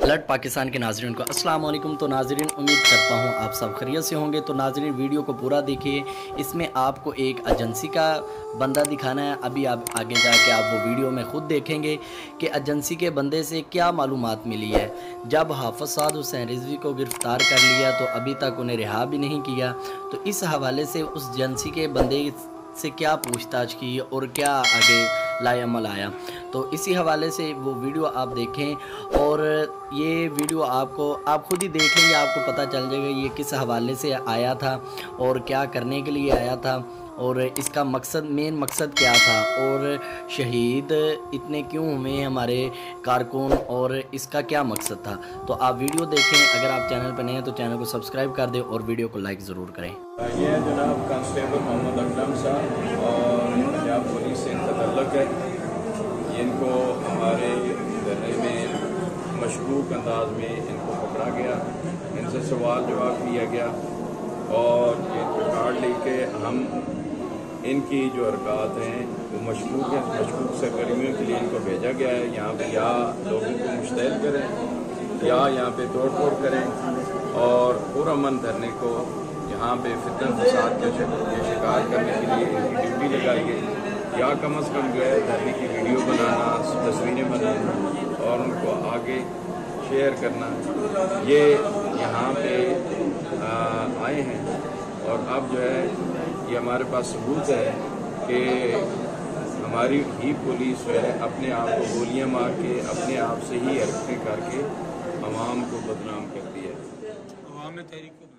Alert Pakistan के नाजरीन को अस्सलाम वालेकुम। तो नाजरीन, उम्मीद करता हूँ आप सब खैरियत से होंगे। तो नाजरीन, वीडियो को पूरा देखिए, इसमें आपको एक एजेंसी का बंदा दिखाना है। अभी आप आगे जाके आप वो वीडियो में ख़ुद देखेंगे कि एजेंसी के बंदे से क्या मालूमात मिली है। जब हाफ़िज़ साद हुसैन रिजवी को गिरफ़्तार कर लिया तो अभी तक उन्हें रिहा भी नहीं किया। तो इस हवाले से उस एजेंसी के बंदे से क्या पूछताछ की और क्या आगे लाएअमल आया, तो इसी हवाले से वो वीडियो आप देखें। और ये वीडियो आप खुद ही देखेंगे, आपको पता चल जाएगा ये किस हवाले से आया था और क्या करने के लिए आया था और इसका मेन मकसद क्या था और शहीद इतने क्यों हुए हमारे कारकुन और इसका क्या मकसद था। तो आप वीडियो देखें। अगर आप चैनल पर नए हैं तो चैनल को सब्सक्राइब कर दें और वीडियो को लाइक ज़रूर करें। ये है जनाब कांस्टेबल मोहम्मद अकरम साहब और पंजाब पुलिस से इनका तल्लुक़ है। इनको हमारे धरने में मशकूक अंदाज में इनको पकड़ा गया, इनसे सवाल जवाब किया गया और ये रिकॉर्ड लेके हम इनकी जो हरकत हैं वो मशकूक है, मशकूक सरगर्मियों के लिए इनको भेजा गया है। यहाँ पे या लोगों को मुश्तैल करें या यहाँ पे तोड़ फोड़ करें और पुरअमन धरने को यहाँ पे फितन फसाद के शिकार करने के लिए इनकी ड्यूटी लगाई गई। या कम अज़ कम जो है धरने की वीडियो बनाना, तस्वीरें बनाना और उनको आगे शेयर करना, ये यहाँ पे आए हैं। और अब जो है ये हमारे पास सबूत है कि हमारी ही पुलिस जो है अपने आप को गोलियां मार के अपने आप से ही हरकतें करके आवाम को बदनाम करती है। आवाम ने तहरीक को